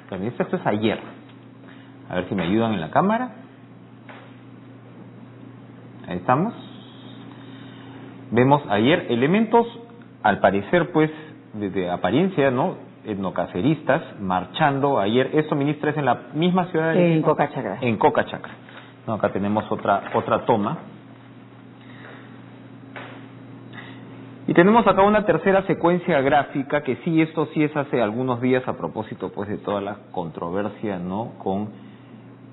La ministra, esto es ayer. A ver si me ayudan en la cámara. Ahí estamos. Vemos ayer elementos, al parecer, pues, de apariencia, ¿no?, etnocaceristas, marchando ayer. Esto, ministra, es en la misma ciudad de en Coca Chacra. En Coca Chacra. No, acá tenemos otra toma. Y tenemos acá una tercera secuencia gráfica que sí, esto sí es hace algunos días a propósito, pues, de toda la controversia, ¿no?, con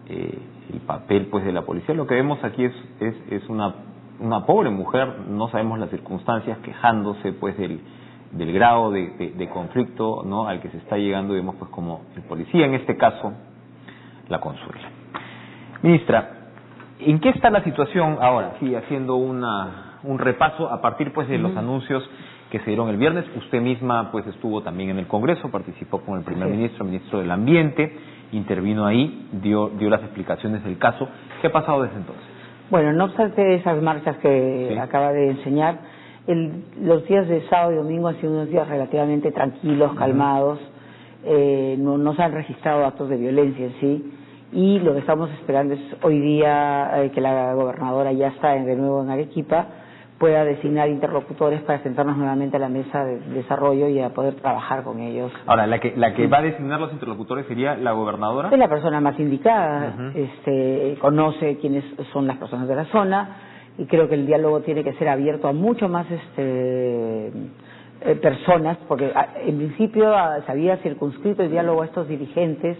el papel, pues, de la policía. Lo que vemos aquí es una pobre mujer, no sabemos las circunstancias, quejándose, pues, del grado de conflicto, ¿no?, al que se está llegando. Y vemos, pues, como el policía en este caso la consuela. Ministra, ¿en qué está la situación ahora? Sí, haciendo un repaso a partir, pues, de los anuncios que se dieron el viernes. Usted misma, pues, estuvo también en el Congreso, participó con el primer ministro, el ministro del Ambiente, intervino ahí, dio las explicaciones del caso. ¿Qué ha pasado desde entonces? Bueno, no obstante esas marchas que acaba de enseñar, los días de sábado y domingo han sido unos días relativamente tranquilos, calmados, no se han registrado actos de violencia en sí, y lo que estamos esperando es hoy día que la gobernadora ya está de nuevo en Arequipa, pueda designar interlocutores para sentarnos nuevamente a la mesa de desarrollo y a poder trabajar con ellos. Ahora, la que va a designar los interlocutores sería la gobernadora. Es la persona más indicada, conoce quiénes son las personas de la zona, y creo que el diálogo tiene que ser abierto a mucho más personas, porque en principio se había circunscrito el diálogo a estos dirigentes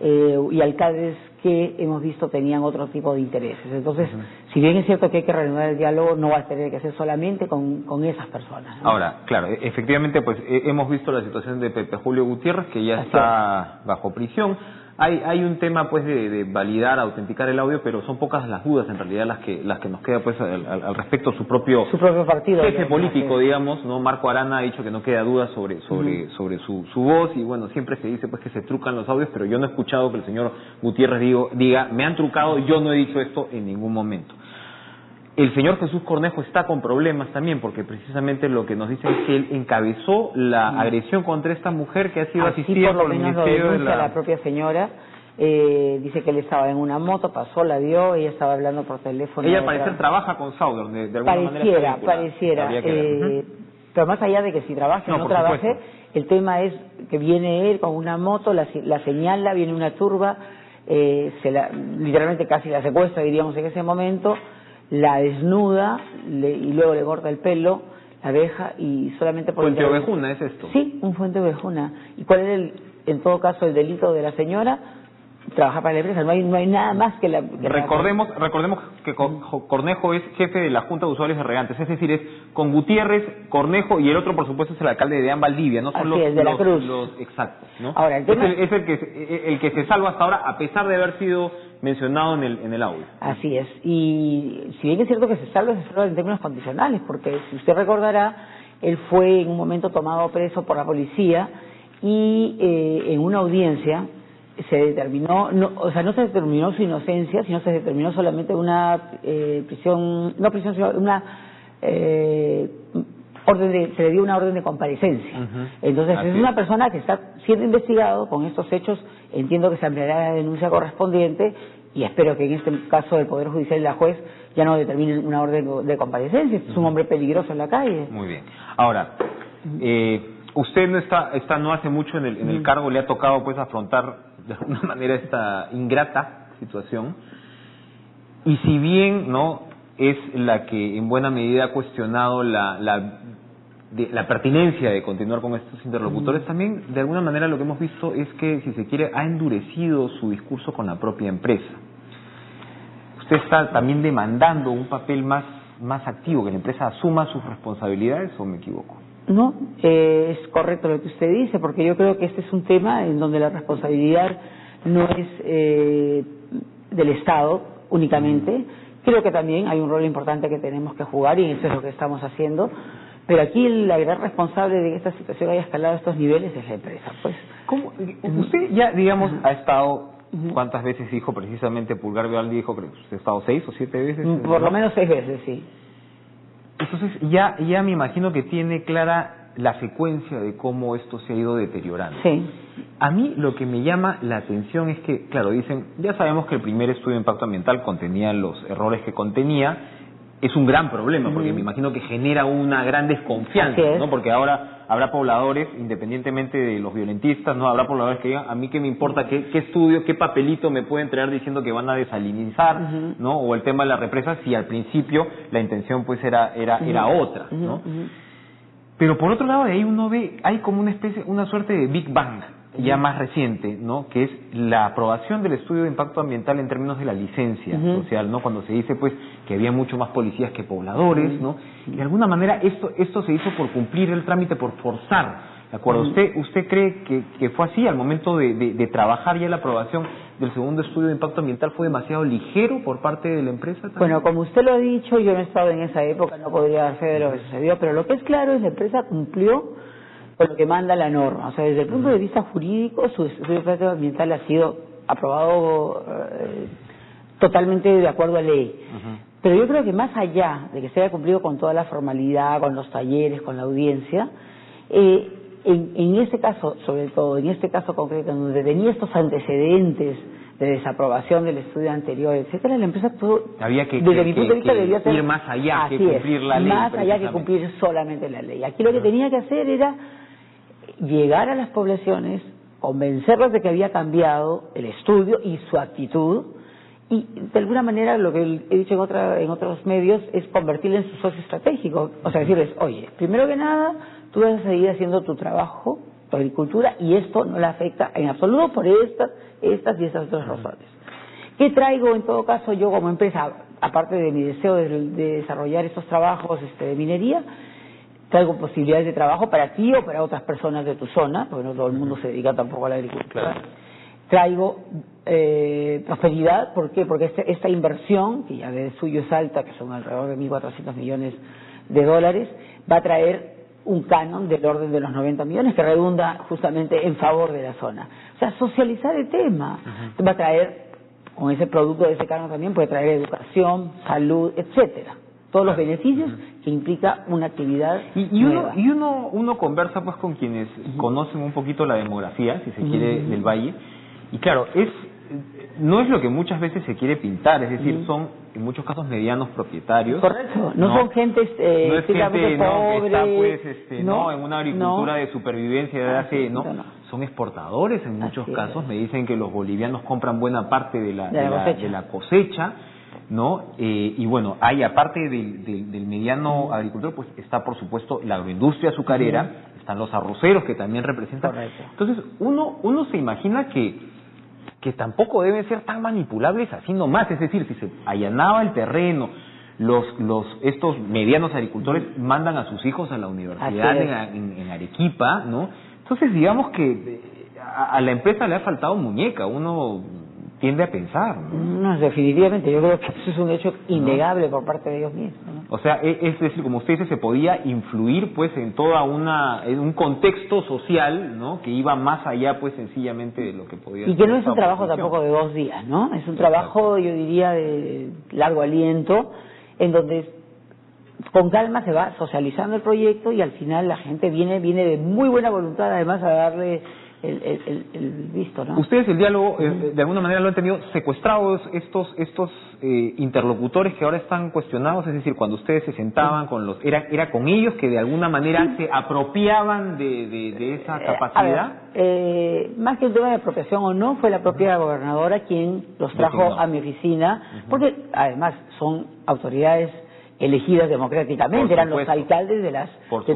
y alcaldes que hemos visto tenían otro tipo de intereses. Entonces, si bien es cierto que hay que reanudar el diálogo, no va a tener que ser solamente con esas personas, ¿no? Ahora, claro, efectivamente, pues hemos visto la situación de Pepe Julio Gutiérrez, que ya está bajo prisión. Hay un tema, pues, de validar, autenticar el audio, pero son pocas las dudas, en realidad, las que nos queda, pues, al respecto. Su propio partido, jefe político, digamos, ¿no?, Marco Arana, ha dicho que no queda duda sobre su voz, y bueno, siempre se dice, pues, que se trucan los audios, pero yo no he escuchado que el señor Gutiérrez diga, me han trucado, yo no he dicho esto en ningún momento. El señor Jesús Cornejo está con problemas también, porque precisamente lo que nos dicen es que él encabezó la agresión contra esta mujer que ha sido asistida por el Ministerio de la propia señora. Dice que él estaba en una moto, pasó, la vio, ella estaba hablando por teléfono. Ella al parecer trabaja con Sauder, de alguna manera. Pareciera. Pero más allá de que si trabaje o no trabaje, el tema es que viene él con una moto, la señala, viene una turba, literalmente casi la secuestra, diríamos, en ese momento, la desnuda y luego le corta el pelo, la deja, y solamente por... ¿Fuente ovejuna es esto? Sí, un fuente ovejuna. ¿Y cuál es en todo caso el delito de la señora? Trabajar para la empresa, no hay nada más que la... Recordemos que Cornejo es jefe de la Junta de Usuarios de Regantes, es decir, es con Gutiérrez, Cornejo, y el otro, por supuesto, es el alcalde de Valdivia, ¿no? Son de la Cruz. Exactos, ¿no? Ahora, el tema es el que se salva hasta ahora, a pesar de haber sido mencionado en el audio. Así es, y si bien es cierto que se salva en términos condicionales, porque si usted recordará, él fue en un momento tomado preso por la policía, y en una audiencia se determinó, no se determinó su inocencia, sino se determinó solamente una se le dio una orden de comparecencia. Entonces es una persona que está siendo investigado con estos hechos. Entiendo que se ampliará la denuncia correspondiente, y espero que en este caso del Poder Judicial y la juez ya no determinen una orden de comparecencia. Es un hombre peligroso en la calle. Muy bien. Ahora, usted no hace mucho en el cargo, le ha tocado, pues, afrontar de alguna manera esta ingrata situación, y si bien no es la que en buena medida ha cuestionado la pertinencia de continuar con estos interlocutores, también de alguna manera lo que hemos visto es que, si se quiere, ha endurecido su discurso con la propia empresa. ¿Usted está también demandando un papel más activo, que la empresa asuma sus responsabilidades, o me equivoco? No, es correcto lo que usted dice, porque yo creo que este es un tema en donde la responsabilidad no es del Estado únicamente. Creo que también hay un rol importante que tenemos que jugar, y eso es lo que estamos haciendo. Pero aquí la gran responsable de que esta situación haya escalado a estos niveles es la empresa, pues. ¿Cómo? Usted ya, digamos, ha estado... ¿Cuántas veces dijo precisamente Pulgar Vivaldi? Dijo que usted ha estado 6 o 7 veces. Por lo menos 6 veces, sí. Entonces ya me imagino que tiene clara la secuencia de cómo esto se ha ido deteriorando. Sí. A mí lo que me llama la atención es que, claro, dicen, ya sabemos que el primer estudio de impacto ambiental contenía los errores que contenía, es un gran problema, porque me imagino que genera una gran desconfianza, ¿no? Porque ahora habrá pobladores, independientemente de los violentistas, ¿no? Habrá pobladores que digan, a mí qué me importa, qué estudio, qué papelito me pueden traer diciendo que van a desalinizar, ¿no? O el tema de la represa, si al principio la intención pues era otra, ¿no? Pero por otro lado de ahí uno ve, hay como una suerte de Big Bang, ya más reciente, ¿no? Que es la aprobación del estudio de impacto ambiental en términos de la licencia social, ¿no? Cuando se dice, pues, que había mucho más policías que pobladores, ¿no? Y de alguna manera esto se hizo por cumplir el trámite, por forzar, ¿de acuerdo? ¿Usted cree que fue así al momento de trabajar ya la aprobación del segundo estudio de impacto ambiental fue demasiado ligero por parte de la empresa también? Bueno, como usted lo ha dicho, yo no he estado en esa época, no podría dar fe de lo que sucedió, pero lo que es claro es que la empresa cumplió con lo que manda la norma. O sea, desde el punto de vista jurídico, su estudio de impacto ambiental ha sido aprobado totalmente de acuerdo a ley. Pero yo creo que más allá de que se haya cumplido con toda la formalidad, con los talleres, con la audiencia, en este caso, sobre todo, en este caso concreto, donde tenía estos antecedentes de desaprobación del estudio anterior, etcétera, la empresa había que, desde mi punto de vista debía ir más allá que cumplir la ley. Más allá que cumplir solamente la ley. Aquí lo que tenía que hacer era llegar a las poblaciones, convencerlas de que había cambiado el estudio y su actitud, y de alguna manera lo que he dicho en otros medios es convertirle en su socio estratégico. O sea, decirles, oye, primero que nada, tú vas a seguir haciendo tu trabajo, tu agricultura, y esto no le afecta en absoluto por estas y estas otras razones. ¿Qué traigo en todo caso yo como empresa? Aparte de mi deseo de desarrollar estos trabajos de minería, traigo posibilidades de trabajo para ti o para otras personas de tu zona, porque no todo el mundo se dedica tampoco a la agricultura. Claro. Traigo prosperidad, ¿por qué? Porque esta inversión, que ya de suyo es alta, que son alrededor de 1.400 millones de dólares, va a traer un canon del orden de los 90 millones que redunda justamente en favor de la zona. O sea, socializar el tema va a traer, con ese producto de ese canon también, puede traer educación, salud, etcétera. Todos los beneficios que implica una actividad nueva. Uno conversa pues con quienes conocen un poquito la demografía, si se quiere, del valle, y claro, no es lo que muchas veces se quiere pintar, es decir, son en muchos casos medianos propietarios. Correcto, no son gente no es gente pobre, que está pues en una agricultura de supervivencia de hace, son exportadores en muchos casos. Me dicen que los bolivianos compran buena parte de la cosecha, ¿no? Y bueno, hay aparte del mediano agricultor, pues está por supuesto la agroindustria azucarera, están los arroceros que también representan. Correcto. Entonces uno se imagina que tampoco deben ser tan manipulables así nomás, es decir, si se allanaba el terreno, estos medianos agricultores mandan a sus hijos a la universidad en Arequipa, ¿no? Entonces digamos que a la empresa le ha faltado muñeca, uno tiende a pensar, ¿no? No, definitivamente, yo creo que eso es un hecho innegable por parte de ellos mismos, ¿no? O sea, es decir, como usted dice, se podía influir pues en en un contexto social, ¿no? Que iba más allá pues sencillamente de lo que podía y que no es un trabajo tampoco de 2 días, ¿no? Es un trabajo, yo diría, de largo aliento, en donde con calma se va socializando el proyecto y al final la gente viene de muy buena voluntad además a darle el visto, ¿no? Ustedes el diálogo de alguna manera lo han tenido secuestrados estos interlocutores que ahora están cuestionados, es decir, cuando ustedes se sentaban con era con ellos que de alguna manera se apropiaban de esa capacidad. Más que un tema de apropiación o no, fue la propia gobernadora quien los trajo a mi oficina, porque además son autoridades elegidas democráticamente, eran los alcaldes de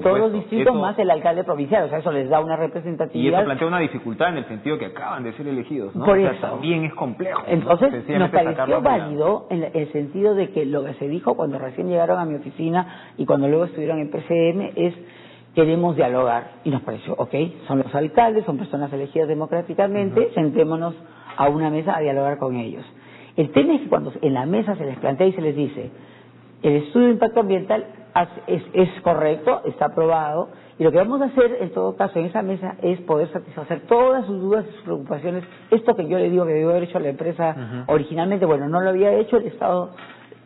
todos los distritos más el alcalde provincial, o sea, eso les da una representatividad. Y eso plantea una dificultad en el sentido que acaban de ser elegidos, ¿no? Por o sea, eso. También es complejo. Entonces, nos pareció válido en el sentido de que lo que se dijo cuando recién llegaron a mi oficina y cuando luego estuvieron en PCM es: queremos dialogar. Y nos pareció, son los alcaldes, son personas elegidas democráticamente, sentémonos a una mesa a dialogar con ellos. El tema es que cuando en la mesa se les plantea y se les dice: el estudio de impacto ambiental es correcto, está aprobado, y lo que vamos a hacer en todo caso en esa mesa es poder satisfacer todas sus dudas y sus preocupaciones. Esto que yo le digo que debió haber hecho la empresa originalmente, bueno, no lo había hecho, el Estado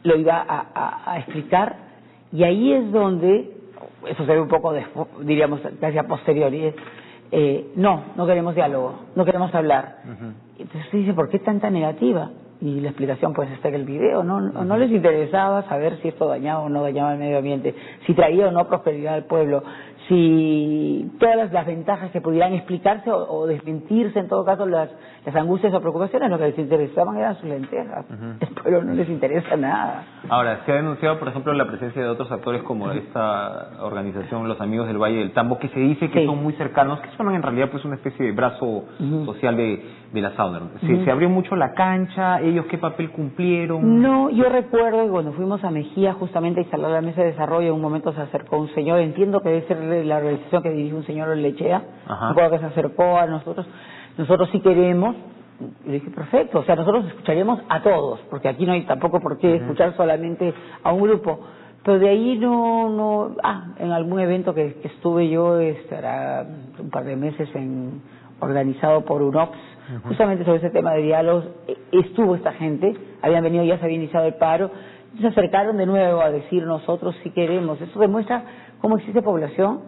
lo iba a explicar, y ahí es donde eso se ve un poco, diríamos, casi a posteriori, no queremos diálogo, no queremos hablar. Entonces usted dice, ¿por qué tanta negativa? Y la explicación pues está en el video, no les interesaba saber si esto dañaba o no dañaba el medio ambiente, si traía o no prosperidad al pueblo, si todas las ventajas que pudieran explicarse o desmentirse, en todo caso las angustias o preocupaciones, lo que les interesaban eran sus lentejas. El pueblo no les interesa nada. Ahora, se ha denunciado, por ejemplo, la presencia de otros actores como esta organización Los Amigos del Valle del Tambo, que se dice que son muy cercanos, que son en realidad pues una especie de brazo social de la Southern. Se abrió mucho la cancha, ellos qué papel cumplieron. No, yo recuerdo que cuando fuimos a Mejía justamente a instalar la mesa de desarrollo, en un momento se acercó un señor, entiendo que debe ser la organización que dirige un señor Lechea, recuerdo que se acercó a nosotros sí queremos. Y le dije, perfecto, o sea, nosotros escucharíamos a todos, porque aquí no hay tampoco por qué escuchar solamente a un grupo. Pero de ahí en algún evento que estuve yo, hará un par de meses organizado por UNOPS, justamente sobre ese tema de diálogos, estuvo esta gente, habían venido, ya se había iniciado el paro, se acercaron de nuevo a decir nosotros sí queremos. Eso demuestra cómo existe población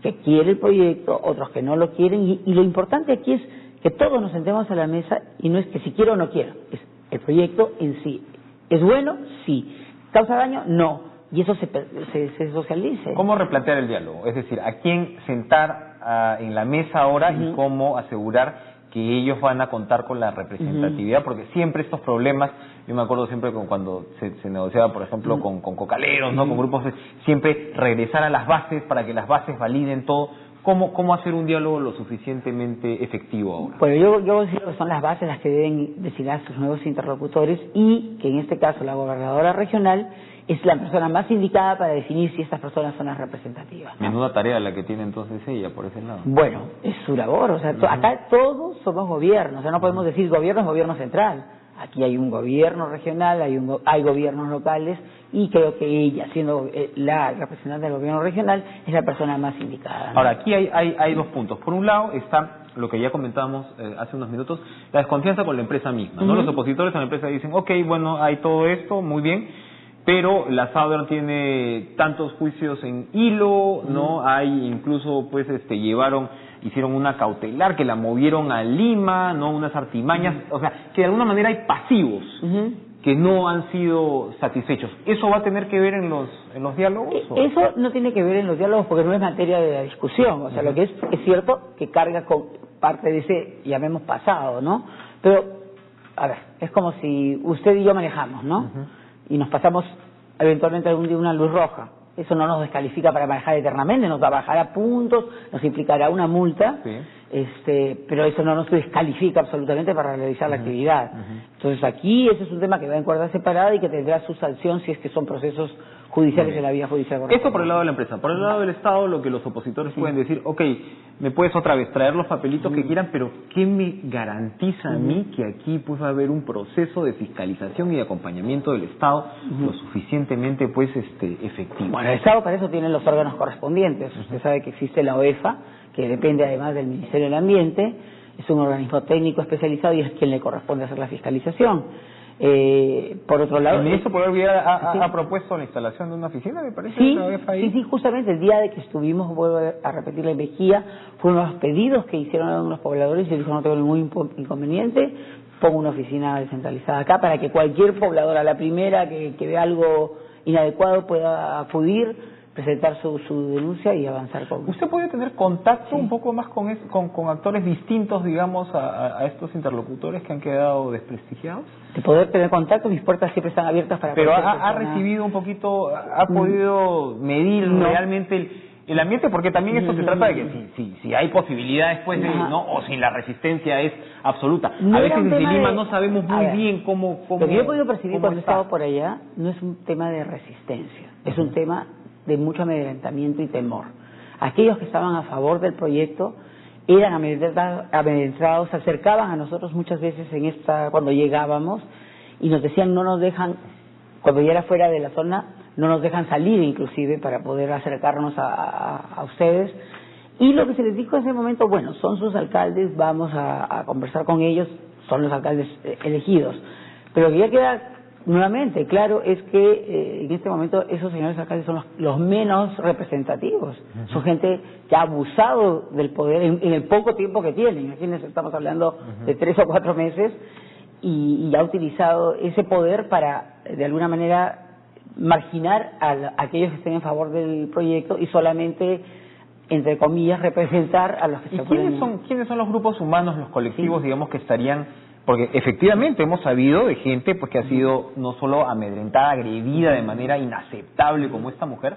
que quiere el proyecto, otros que no lo quieren, y lo importante aquí es que todos nos sentemos a la mesa y no es que si quiero o no quiero, es el proyecto en sí. ¿Es bueno? Sí. ¿Causa daño? No. Y eso se socialice. ¿Cómo replantear el diálogo? Es decir, ¿a quién sentar en la mesa ahora y cómo asegurar que ellos van a contar con la representatividad? Porque siempre estos problemas, yo me acuerdo siempre cuando se negociaba, por ejemplo, con cocaleros, ¿no? Con grupos, siempre regresar a las bases para que las bases validen todo. ¿Cómo hacer un diálogo lo suficientemente efectivo ahora? Bueno, yo decir que son las bases las que deben designar sus nuevos interlocutores, y que en este caso la gobernadora regional es la persona más indicada para definir si estas personas son las representativas, ¿no? Menuda tarea la que tiene entonces ella por ese lado. Bueno, es su labor, o sea, acá todos somos gobiernos, o sea, no podemos decir gobierno es gobierno central. Aquí hay un gobierno regional, hay gobiernos locales, y creo que ella, siendo la representante del gobierno regional, es la persona más indicada, ¿no? Ahora, aquí hay dos puntos. Por un lado está lo que ya comentábamos hace unos minutos, la desconfianza con la empresa misma, ¿no? Los opositores a la empresa dicen, ok, bueno, hay todo esto, muy bien, pero la Southern tiene tantos juicios en hilo, ¿no? Hay incluso, pues, hicieron una cautelar que la movieron a Lima, ¿no? Unas artimañas, o sea, que de alguna manera hay pasivos que no han sido satisfechos. ¿Eso va a tener que ver en los diálogos? Eso no tiene que ver en los diálogos porque no es materia de la discusión, o sea, lo que es cierto que carga con parte de ese, llamemos, pasado, ¿no? Pero, a ver, es como si usted y yo manejamos, ¿no? Y nos pasamos eventualmente algún día una luz roja. Eso no nos descalifica para manejar eternamente, nos va a bajar a puntos, nos implicará una multa, pero eso no nos descalifica absolutamente para realizar la actividad. Entonces aquí ese es un tema que va en cuerda separada y que tendrá su sanción si es que son procesos judiciales de la vía judicial. Eso por el lado de la empresa. Por el lado del Estado, lo que los opositores pueden decir, ok, me puedes otra vez traer los papelitos que quieran, pero ¿qué me garantiza a mí que aquí pues va a haber un proceso de fiscalización y de acompañamiento del Estado lo suficientemente pues efectivo? Bueno, el Estado para eso tiene los órganos correspondientes. Usted sabe que existe la OEFA, que depende además del Ministerio del Ambiente, es un organismo técnico especializado y es quien le corresponde hacer la fiscalización. Por otro lado, ¿el ministro Poder Villar ha propuesto la instalación de una oficina, me parece? Sí, justamente el día de que estuvimos, vuelvo a repetir, en Mejía, fueron los pedidos que hicieron algunos pobladores y yo dije, no tengo ningún inconveniente, pongo una oficina descentralizada acá para que cualquier poblador a la primera que vea algo inadecuado pueda acudir, presentar su denuncia y avanzar con... ¿Usted puede tener contacto un poco más con actores distintos, digamos, a estos interlocutores que han quedado desprestigiados? De poder tener contacto, mis puertas siempre están abiertas para... Pero ha recibido un poquito, ha podido medir realmente el ambiente, porque también esto se trata de que si hay posibilidades, pues, ¿no? O si la resistencia es absoluta. A veces desde Lima no sabemos muy bien cómo... Lo que yo he podido percibir cuando he estado por allá no es un tema de resistencia, es un tema de mucho amedrentamiento y temor. Aquellos que estaban a favor del proyecto eran amedrentados, se acercaban a nosotros muchas veces cuando llegábamos y nos decían no nos dejan, cuando ya era fuera de la zona, no nos dejan salir inclusive para poder acercarnos a ustedes. Y lo que se les dijo en ese momento, bueno, son sus alcaldes, vamos a conversar con ellos, son los alcaldes elegidos. Pero que ya queda nuevamente, claro, es que en este momento esos señores alcaldes son los menos representativos. Son gente que ha abusado del poder en el poco tiempo que tienen. Aquí estamos hablando de 3 o 4 meses y ha utilizado ese poder para, de alguna manera, marginar a aquellos que estén en favor del proyecto y solamente, entre comillas, representar a los que se oponen. ¿Quiénes son los grupos humanos, los colectivos, digamos, que estarían? Porque efectivamente hemos sabido de gente pues que ha sido no solo amedrentada, agredida de manera inaceptable como esta mujer,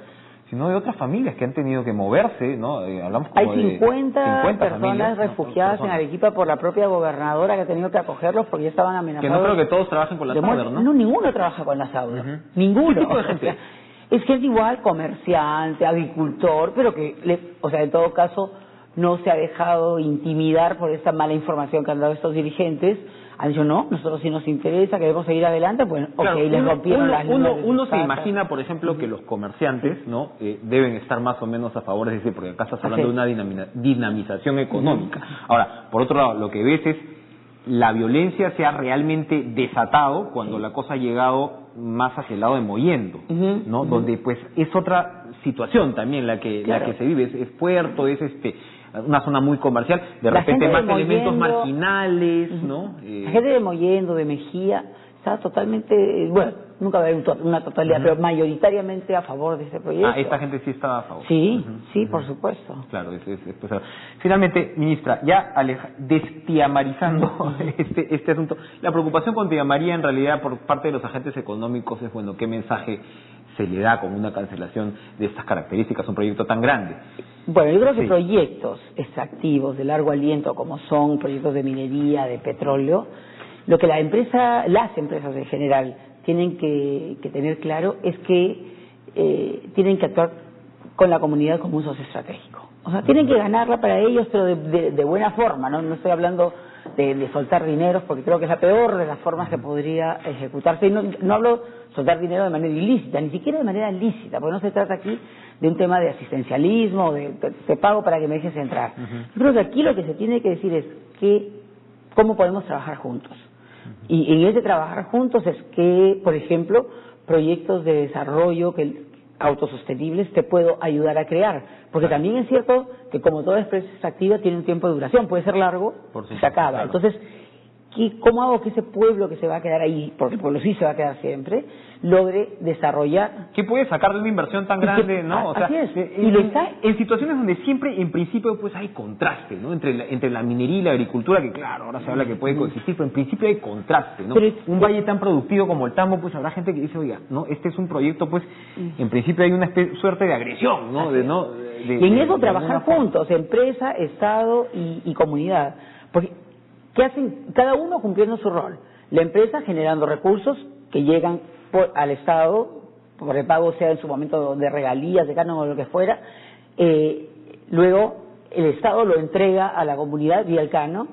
sino de otras familias que han tenido que moverse, ¿no? Hablamos como Hay 50 personas familias, refugiadas en Arequipa por la propia gobernadora que ha tenido que acogerlos porque ya estaban amenazados. Que no creo que todos trabajen con la SAUDER, ¿no? No, ninguno trabaja con la SAUDER. Ninguno. ¿Qué tipo de gente? Es gente igual, comerciante, agricultor, pero que, en todo caso, no se ha dejado intimidar por esta mala información que han dado estos dirigentes. Han dicho, no, nosotros sí nos interesa, queremos seguir adelante, pues, claro, les rompieron las lunas. Uno se imagina, por ejemplo, que los comerciantes, ¿no? Deben estar más o menos a favor, es decir, porque acá estás hablando de una dinamización económica. Ahora, por otro lado, lo que ves es la violencia se ha realmente desatado cuando la cosa ha llegado más hacia el lado de Mollendo, ¿no? Donde pues es otra situación también la que se vive, es puerto, es una zona muy comercial, de repente más elementos marginales, ¿no? La gente de Mollendo, de Mejía, está totalmente, bueno, nunca va a haber una totalidad, pero mayoritariamente a favor de este proyecto. Esta gente sí está a favor. Sí, sí, por supuesto. Claro, pues, finalmente, ministra, ya destiamarizando este asunto, la preocupación con Tía María en realidad por parte de los agentes económicos es, bueno, ¿qué mensaje se le da con una cancelación de estas características, un proyecto tan grande? Bueno, yo creo que proyectos extractivos de largo aliento, como son proyectos de minería, de petróleo, lo que las empresas en general tienen que tener claro es que tienen que actuar con la comunidad como un socio estratégico. O sea, tienen que ganarla para ellos, pero de buena forma, ¿no? No estoy hablando de soltar dineros, porque creo que es la peor de las formas que podría ejecutarse. Y no hablo soltar dinero de manera ilícita, ni siquiera de manera lícita, porque no se trata aquí de un tema de asistencialismo, de te pago para que me dejes entrar. Yo creo que aquí lo que se tiene que decir es cómo podemos trabajar juntos. Y en ese trabajar juntos es que, por ejemplo, proyectos de desarrollo autosostenibles te puedo ayudar a crear. Porque también es cierto que como toda empresa extractiva tiene un tiempo de duración, puede ser largo, se acaba. Claro. Entonces, ¿cómo hago que ese pueblo que se va a quedar ahí, porque el pueblo sí se va a quedar siempre, logre desarrollar? ¿Qué puede sacar de una inversión tan grande, no? O sea, así es. En situaciones donde siempre, en principio, pues hay contraste, ¿no? Entre la minería y la agricultura, que claro, ahora se habla que puede coexistir, pero en principio hay contraste, ¿no? Un valle tan productivo como el Tambo, pues habrá gente que dice, oiga, ¿no? Este es un proyecto, pues, en principio hay una suerte de agresión, ¿no? Y en eso trabajar juntos, empresa, Estado y comunidad. Porque ¿qué hacen? Cada uno cumpliendo su rol. La empresa generando recursos que llegan al Estado, por el pago sea en su momento de regalías, de canon o lo que fuera. Luego el Estado lo entrega a la comunidad vía el canon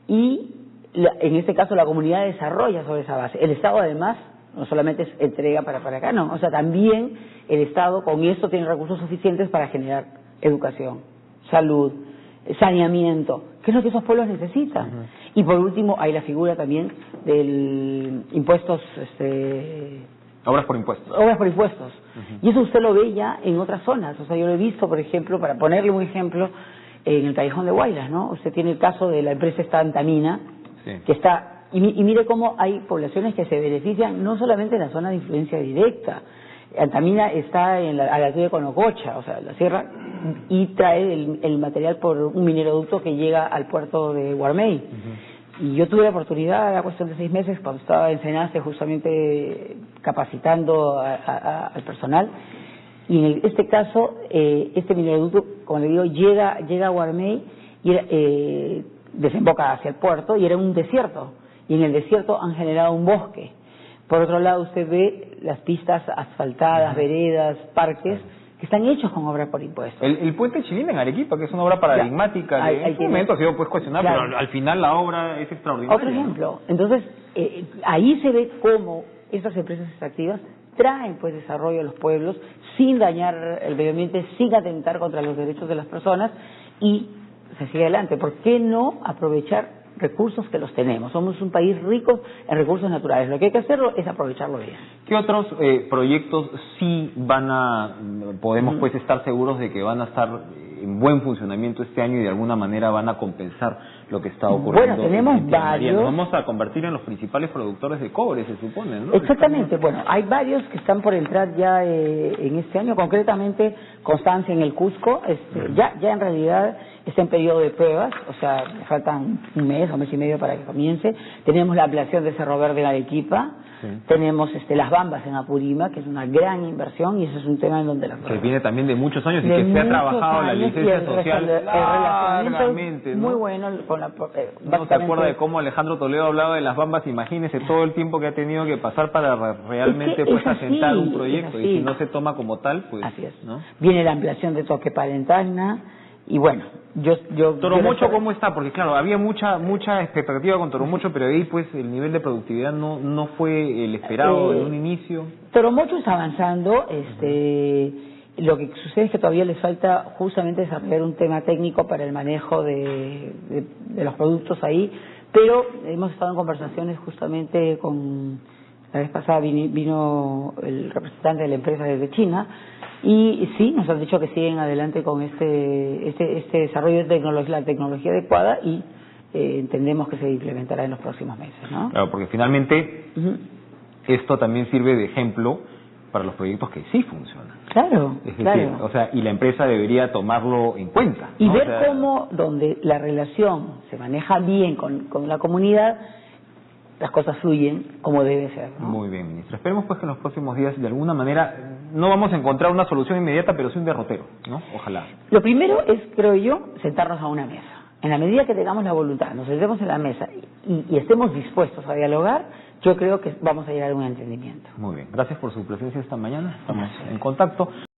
y en este caso la comunidad desarrolla sobre esa base. El Estado además no solamente entrega para canon, o sea, también el Estado con esto tiene recursos suficientes para generar educación, salud, saneamiento, que es lo que esos pueblos necesitan. Y por último hay la figura también del impuestos, obras por impuestos. Obras por impuestos. Y eso usted lo ve ya en otras zonas. O sea, yo lo he visto, por ejemplo, para ponerle un ejemplo, en el Callejón de Huaylas, ¿no? Usted tiene el caso de la empresa Antamina, que está, y mire cómo hay poblaciones que se benefician no solamente en la zona de influencia directa. Antamina está a la altura de Conococha, o sea, la sierra, y trae el material por un mineroducto que llega al puerto de Guarmey. Y yo tuve la oportunidad, a cuestión de 6 meses, cuando estaba en Senace, justamente capacitando al personal, y en este caso, este mineroducto, como le digo, llega a Guarmey y desemboca hacia el puerto, y era un desierto, y en el desierto han generado un bosque. Por otro lado, usted ve las pistas asfaltadas, veredas, parques, que están hechos con obra por impuestos. El puente Chilina en Arequipa, que es una obra paradigmática, en su momento ha sido pues cuestionada, pero al final la obra es extraordinaria. Otro ejemplo. Entonces, ahí se ve cómo estas empresas extractivas traen pues desarrollo a los pueblos sin dañar el medio ambiente, sin atentar contra los derechos de las personas, y se sigue adelante. ¿Por qué no aprovechar recursos que los tenemos. Somos un país rico en recursos naturales. Lo que hay que hacerlo es aprovecharlo bien. ¿Qué otros proyectos sí podemos pues estar seguros de que van a estar en buen funcionamiento este año y de alguna manera van a compensar lo que está ocurriendo? Bueno, tenemos en Tierra María? Nos varios. vamos a convertir en los principales productores de cobre, se supone, ¿no? Exactamente. Bueno, hay varios que están por entrar ya en este año, concretamente Constancia en el Cusco. Ya en realidad está en periodo de pruebas, o sea, le faltan un mes o mes y medio para que comience. Tenemos la ampliación de Cerro Verde en Arequipa. Sí. Tenemos Las Bambas en Apurímac, que es una gran inversión y ese es un tema en donde que viene también de muchos años y que se ha trabajado la licencia social largamente, ¿no? Muy bueno con la ¿No se acuerda de cómo Alejandro Toledo hablaba de Las Bambas? Imagínese todo el tiempo que ha tenido que pasar para realmente pues asentar un proyecto y si no se toma como tal, pues así es. ¿no? Viene la ampliación de Toquepala y bueno, Toromocho, ¿cómo está? Porque claro, había mucha expectativa con Toromocho, pero ahí pues el nivel de productividad no fue el esperado en un inicio. Toromocho está avanzando, lo que sucede es que todavía les falta justamente desarrollar un tema técnico para el manejo de los productos ahí, pero hemos estado en conversaciones justamente la vez pasada vino el representante de la empresa desde China y sí, nos han dicho que siguen adelante con este desarrollo de la tecnología adecuada y entendemos que se implementará en los próximos meses, ¿no? Claro, porque finalmente esto también sirve de ejemplo para los proyectos que sí funcionan. Claro, es decir, o sea, y la empresa debería tomarlo en cuenta, ¿no? Y ver cómo donde la relación se maneja bien con la comunidad, las cosas fluyen como debe ser, ¿no? Muy bien, ministro. Esperemos pues que en los próximos días, de alguna manera, no vamos a encontrar una solución inmediata, pero sí un derrotero, ¿no? Ojalá. Lo primero es, creo yo, sentarnos a una mesa. En la medida que tengamos la voluntad, nos sentemos en la mesa y estemos dispuestos a dialogar, yo creo que vamos a llegar a un entendimiento. Muy bien. Gracias por su presencia esta mañana. Estamos en contacto.